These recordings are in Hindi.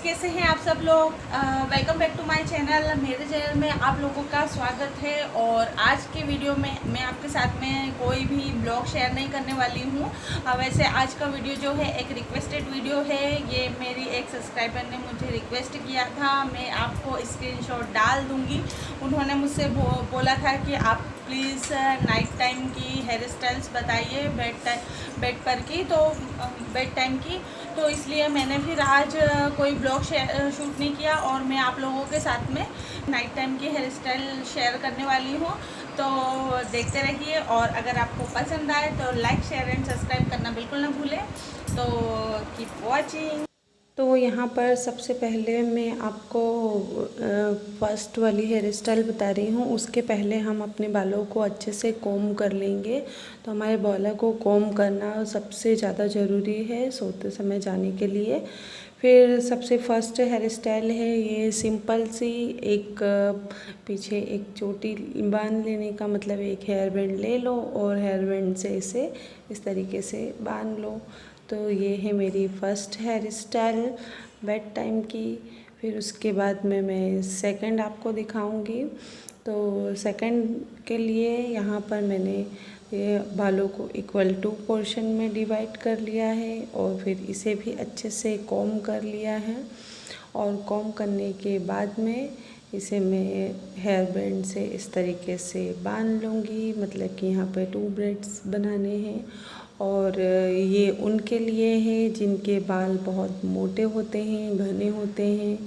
कैसे हैं आप सब लोग। Welcome back to my channel. मेरे चैनल में आप लोगों का स्वागत है। और आज के वीडियो में मैं आपके साथ में कोई भी ब्लॉग शेयर नहीं करने वाली हूँ। वैसे आज का वीडियो जो है एक रिक्वेस्टेड वीडियो है। ये मेरी एक सब्सक्राइबर ने मुझे रिक्वेस्ट किया था, मैं आपको स्क्रीनशॉट डाल दूँगी। उन्होंने मुझसे बोला था कि आप प्लीज़ नाइट टाइम की हेयर स्टाइल्स बताइए, बेड पर की, तो बेड टाइम की। तो इसलिए मैंने फिर आज कोई ब्लॉग शूट नहीं किया और मैं आप लोगों के साथ में नाइट टाइम की हेयर स्टाइल शेयर करने वाली हूँ। तो देखते रहिए, और अगर आपको पसंद आए तो लाइक शेयर एंड सब्सक्राइब करना बिल्कुल ना भूलें। तो कीप वॉचिंग। तो यहाँ पर सबसे पहले मैं आपको फर्स्ट वाली हेयर स्टाइल बता रही हूँ। उसके पहले हम अपने बालों को अच्छे से कोम कर लेंगे। तो हमारे बालों को कोम करना सबसे ज़्यादा ज़रूरी है सोते समय जाने के लिए। फिर सबसे फर्स्ट हेयर स्टाइल है ये सिंपल सी, एक पीछे एक चोटी बांध लेने का, मतलब एक हेयर बैंड ले लो और हेयर बैंड से इसे इस तरीके से बांध लो। तो ये है मेरी first hairstyle bedtime की। फिर उसके बाद में मैं सेकंड आपको दिखाऊंगी। तो सेकंड के लिए यहाँ पर मैंने ये बालों को इक्वल टू पोर्शन में डिवाइड कर लिया है और फिर इसे भी अच्छे से कॉम कर लिया है। और कॉम करने के बाद में इसे मैं हेयर बैंड से इस तरीके से बांध लूँगी, मतलब कि यहाँ पे 2 ब्रेड्स बनाने हैं। और ये उनके लिए है जिनके बाल बहुत मोटे होते हैं, घने होते हैं,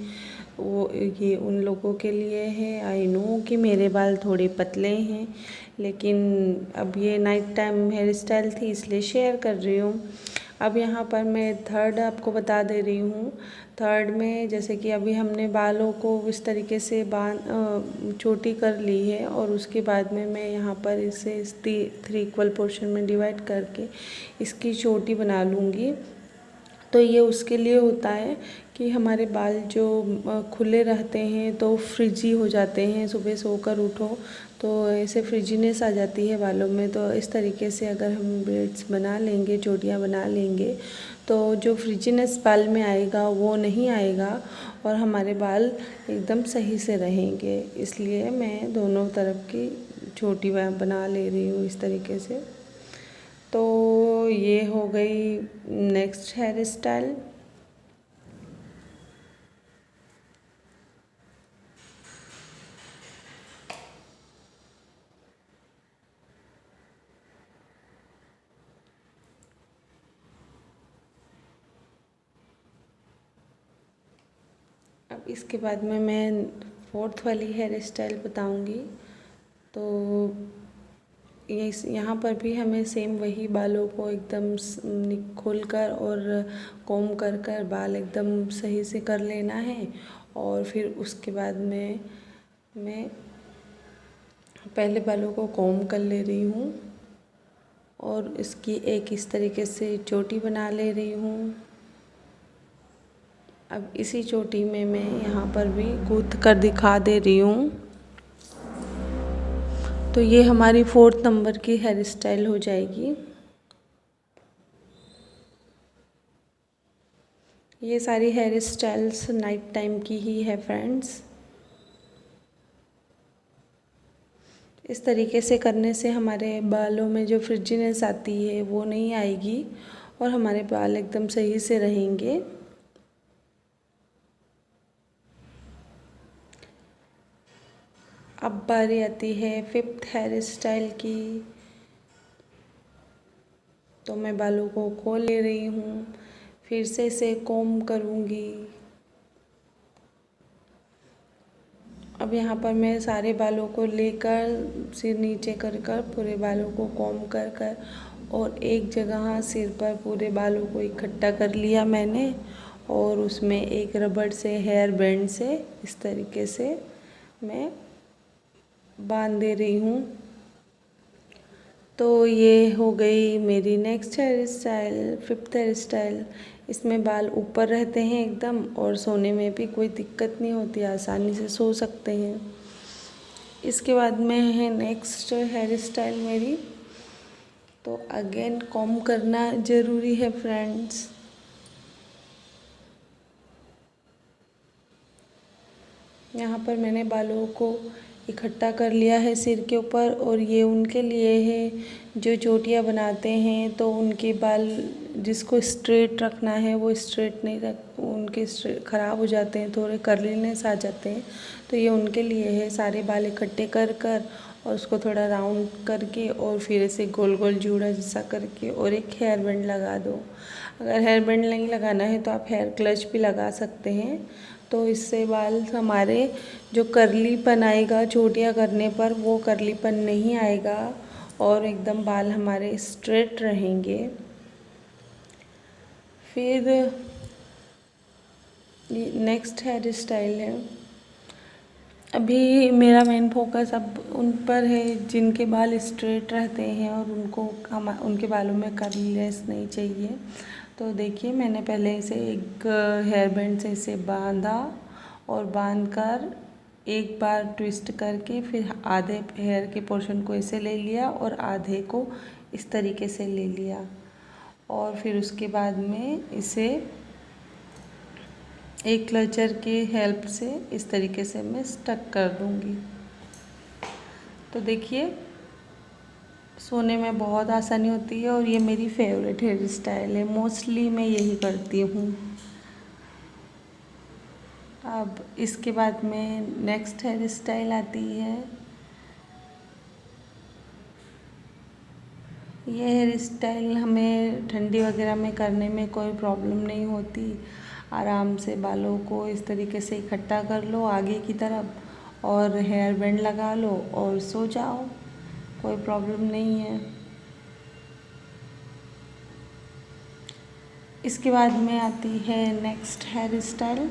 वो ये उन लोगों के लिए है। आई नो कि मेरे बाल थोड़े पतले हैं, लेकिन अब ये नाइट टाइम हेयर स्टाइल थी इसलिए शेयर कर रही हूँ। अब यहाँ पर मैं थर्ड आपको बता दे रही हूँ। थर्ड में जैसे कि अभी हमने बालों को इस तरीके से चोटी कर ली है और उसके बाद में मैं यहाँ पर इसे 3 इक्वल पोर्शन में डिवाइड करके इसकी चोटी बना लूँगी। तो ये उसके लिए होता है कि हमारे बाल जो खुले रहते हैं तो फ्रिजी हो जाते हैं, सुबह सोकर उठो तो ऐसे फ्रिजीनेस आ जाती है बालों में। तो इस तरीके से अगर हम ब्रेड्स बना लेंगे, चोटियाँ बना लेंगे, तो जो फ्रिजीनेस बाल में आएगा वो नहीं आएगा और हमारे बाल एकदम सही से रहेंगे। इसलिए मैं दोनों तरफ की चोटी बना ले रही हूँ इस तरीके से। तो ये हो गई नेक्स्ट हेयर स्टाइल। अब इसके बाद में मैं फोर्थ वाली हेयर स्टाइल बताऊंगी। तो ये यहाँ पर भी हमें सेम वही बालों को एकदम खोल कर और कोम कर कर बाल एकदम सही से कर लेना है। और फिर उसके बाद में मैं पहले बालों को कोम कर ले रही हूँ और इसकी एक इस तरीके से चोटी बना ले रही हूँ। अब इसी चोटी में मैं यहाँ पर भी गूंथ कर दिखा दे रही हूँ। तो ये हमारी 4th नंबर की हेयर स्टाइल हो जाएगी। ये सारी हेयर स्टाइल्स नाइट टाइम की ही है फ्रेंड्स। इस तरीके से करने से हमारे बालों में जो फ्रिजीनेस आती है वो नहीं आएगी और हमारे बाल एकदम सही से रहेंगे। अब बारी आती है 5th हेयर स्टाइल की। तो मैं बालों को खोल ले रही हूँ, फिर से इसे कोम करूँगी। अब यहाँ पर मैं सारे बालों को लेकर सिर नीचे कर कर पूरे बालों को कोम कर कर और एक जगह सिर पर पूरे बालों को इकट्ठा कर लिया मैंने। और उसमें एक रबड़ से हेयर बैंड से इस तरीके से मैं बांध दे रही हूँ। तो ये हो गई मेरी next hairstyle, 5th hairstyle. इसमें बाल ऊपर रहते हैं एकदम और सोने में भी कोई दिक्कत नहीं होती, आसानी से सो सकते हैं। इसके बाद में है नेक्स्ट हेयर स्टाइल मेरी। तो अगेन कॉम करना ज़रूरी है फ्रेंड्स। यहाँ पर मैंने बालों को इकट्ठा कर लिया है सिर के ऊपर, और ये उनके लिए है जो चोटियाँ बनाते हैं तो उनके बाल जिसको स्ट्रेट रखना है वो स्ट्रेट नहीं रख, उनके ख़राब हो जाते हैं, थोड़े कर्लीनेस आ जाते हैं, तो ये उनके लिए है। सारे बाल इकट्ठे कर कर और उसको थोड़ा राउंड करके और फिर ऐसे गोल गोल जूड़ा जैसा करके और एक हेयर बैंड लगा दो। अगर हेयर बैंड नहीं लगाना है तो आप हेयर क्लच भी लगा सकते हैं। तो इससे बाल हमारे जो कर्लीपन आएगा चोटियाँ करने पर वो कर्लीपन नहीं आएगा और एकदम बाल हमारे स्ट्रेट रहेंगे। फिर नेक्स्ट हेयर स्टाइल है। अभी मेरा मेन फोकस अब उन पर है जिनके बाल स्ट्रेट रहते हैं और उनके बालों में कर्लीनेस नहीं चाहिए। तो देखिए, मैंने पहले इसे एक हेयर बैंड से इसे बांधा और बांधकर एक बार ट्विस्ट करके फिर आधे हेयर के पोर्शन को ऐसे ले लिया और आधे को इस तरीके से ले लिया, और फिर उसके बाद में इसे एक क्लचर की हेल्प से इस तरीके से मैं स्टक कर दूंगी। तो देखिए, सोने में बहुत आसानी होती है और ये मेरी फेवरेट हेयर स्टाइल है, मोस्टली मैं यही करती हूँ। अब इसके बाद में नेक्स्ट हेयर स्टाइल आती है। ये हेयर स्टाइल हमें ठंडी वगैरह में करने में कोई प्रॉब्लम नहीं होती। आराम से बालों को इस तरीके से इकट्ठा कर लो आगे की तरफ और हेयर बैंड लगा लो और सो जाओ, कोई प्रॉब्लम नहीं है। इसके बाद में आती है नेक्स्ट हेयर स्टाइल।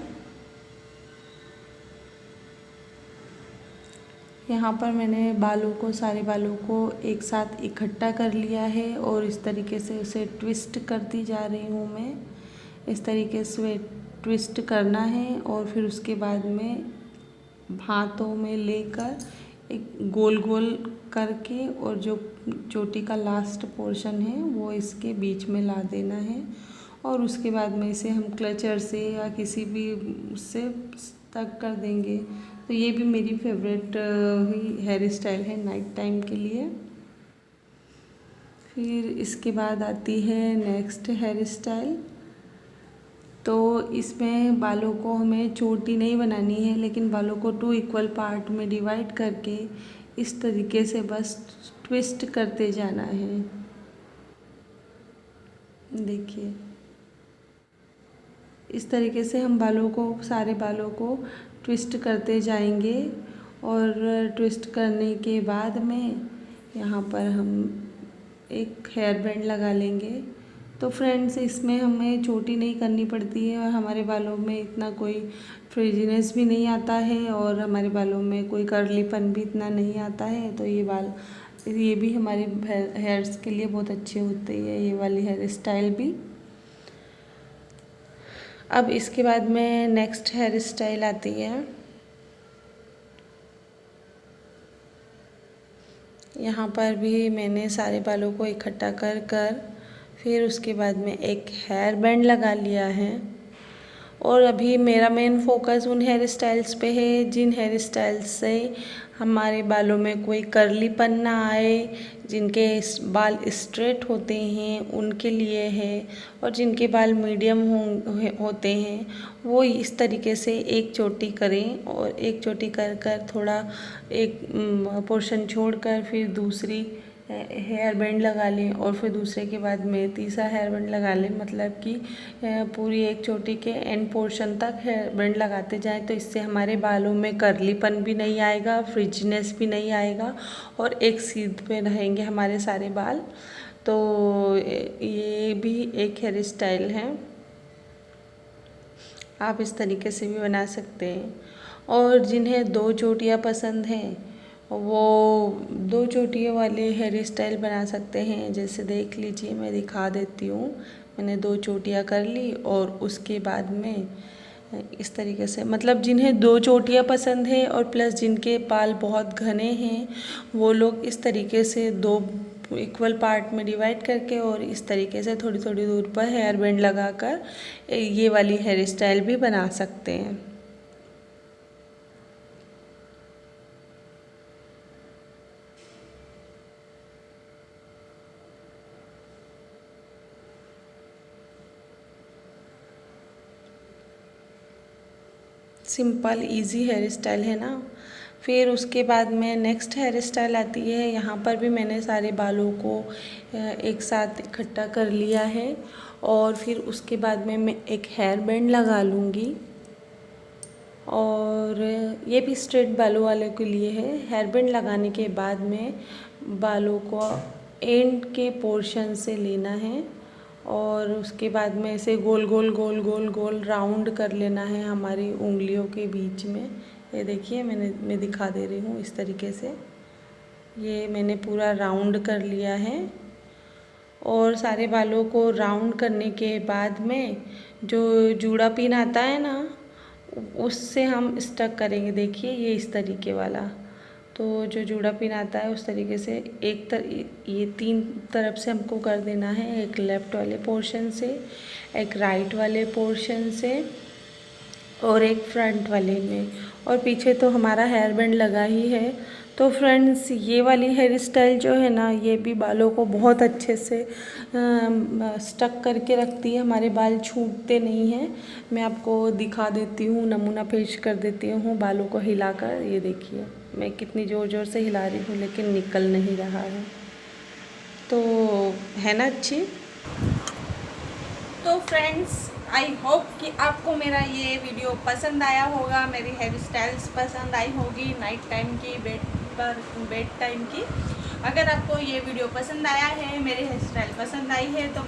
यहाँ पर मैंने सारे बालों को एक साथ इकट्ठा कर लिया है और इस तरीके से उसे ट्विस्ट करती जा रही हूँ मैं। इस तरीके से ट्विस्ट करना है और फिर उसके बाद में हाथों में लेकर एक गोल गोल करके और जो चोटी का लास्ट पोर्शन है वो इसके बीच में ला देना है, और उसके बाद में इसे हम क्लचर से या किसी भी उससे तक कर देंगे। तो ये भी मेरी फेवरेट हेयर स्टाइल है नाइट टाइम के लिए। फिर इसके बाद आती है नेक्स्ट हेयर स्टाइल। तो इसमें बालों को हमें चोटी नहीं बनानी है, लेकिन बालों को 2 इक्वल पार्ट में डिवाइड करके इस तरीके से बस ट्विस्ट करते जाना है। देखिए, इस तरीके से हम सारे बालों को ट्विस्ट करते जाएंगे और ट्विस्ट करने के बाद में यहाँ पर हम एक हेयर बैंड लगा लेंगे। तो फ्रेंड्स, इसमें हमें चोटी नहीं करनी पड़ती है और हमारे बालों में इतना कोई फ्रिजीनेस भी नहीं आता है और हमारे बालों में कोई कर्लीपन भी इतना नहीं आता है। तो ये भी हमारे हेयर्स के लिए बहुत अच्छे होते हैं, ये वाली हेयर स्टाइल भी। अब इसके बाद में नेक्स्ट हेयर स्टाइल आती है। यहाँ पर भी मैंने सारे बालों को इकट्ठा कर फिर उसके बाद में एक हेयर बैंड लगा लिया है, और अभी मेरा मेन फोकस उन हेयर स्टाइल्स पे है जिन हेयर स्टाइल्स से हमारे बालों में कोई कर्लीपन ना आए, जिनके बाल स्ट्रेट होते हैं उनके लिए है, और जिनके बाल मीडियम होते हैं वो इस तरीके से एक चोटी करें और एक चोटी कर थोड़ा एक पोर्शन छोड़कर फिर दूसरी हेयर बैंड लगा लें और फिर दूसरे के बाद में तीसरा हेयर बैंड लगा लें। मतलब कि पूरी एक चोटी के एंड पोर्शन तक हेयर बैंड लगाते जाएं, तो इससे हमारे बालों में कर्लीपन भी नहीं आएगा, फ्रिजनेस भी नहीं आएगा और एक सीध पे रहेंगे हमारे सारे बाल। तो ये भी एक हेयर स्टाइल है, आप इस तरीके से भी बना सकते हैं। और जिन्हें 2 चोटियाँ पसंद हैं वो 2 चोटियों वाले हेयर स्टाइल बना सकते हैं। जैसे देख लीजिए, मैं दिखा देती हूँ। मैंने 2 चोटियाँ कर ली और उसके बाद में इस तरीके से, मतलब जिन्हें 2 चोटियाँ पसंद है और प्लस जिनके बाल बहुत घने हैं वो लोग इस तरीके से 2 इक्वल पार्ट में डिवाइड करके और इस तरीके से थोड़ी थोड़ी दूर पर हेयर बैंड लगाकर ये वाली हेयर स्टाइल भी बना सकते हैं। सिंपल इजी हेयर स्टाइल है ना। फिर उसके बाद में नेक्स्ट हेयर स्टाइल आती है। यहाँ पर भी मैंने सारे बालों को एक साथ इकट्ठा कर लिया है और फिर उसके बाद में मैं एक हेयर बैंड लगा लूँगी। और ये भी स्ट्रेट बालों वाले के लिए है। हेयर बैंड लगाने के बाद में बालों को एंड के पोर्शन से लेना है और उसके बाद में ऐसे गोल गोल गोल गोल गोल राउंड कर लेना है हमारी उंगलियों के बीच में। ये देखिए मैं दिखा दे रही हूँ इस तरीके से। ये मैंने पूरा राउंड कर लिया है और सारे बालों को राउंड करने के बाद में जो जूड़ा पिन आता है ना, उससे हम स्टक करेंगे। देखिए ये इस तरीके वाला, तो जो जूड़ा पिन आता है उस तरीके से ये 3 तरफ से हमको कर देना है। एक लेफ़्ट वाले पोर्शन से, एक राइट वाले पोर्शन से और एक फ्रंट वाले में। और पीछे तो हमारा हेयर बैंड लगा ही है। तो फ्रेंड्स, ये वाली हेयर स्टाइल जो है ना, ये भी बालों को बहुत अच्छे से स्टक करके रखती है। हमारे बाल छूटते नहीं हैं। मैं आपको दिखा देती हूँ, नमूना पेश कर देती हूँ बालों को हिलाकर। ये देखिए मैं कितनी ज़ोर ज़ोर से हिला रही हूँ लेकिन निकल नहीं रहा है। तो है ना अच्छी। तो फ्रेंड्स, आई होप कि आपको मेरा ये वीडियो पसंद आया होगा, मेरी हेयर स्टाइल्स पसंद आई होगी नाइट टाइम की, बेड टाइम की। अगर आपको ये वीडियो पसंद आया है, मेरी हेयर स्टाइल पसंद आई है, तो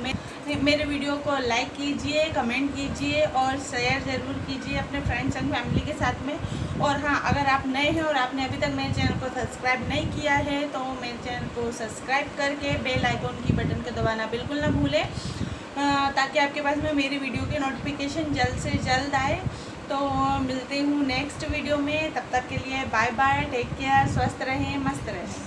मेरे वीडियो को लाइक कीजिए, कमेंट कीजिए और शेयर ज़रूर कीजिए अपने फ्रेंड्स एंड फैमिली के साथ में। और हाँ, अगर आप नए हैं और आपने अभी तक मेरे चैनल को सब्सक्राइब नहीं किया है तो मेरे चैनल को सब्सक्राइब करके बेल आइकॉन की बटन को दबाना बिल्कुल ना भूलें, ताकि आपके पास में मेरी वीडियो की नोटिफिकेशन जल्द से जल्द आए। तो मिलते हूँ नेक्स्ट वीडियो में, तब तक के लिए बाय बाय, टेक केयर, स्वस्थ रहें, मस्त रहें।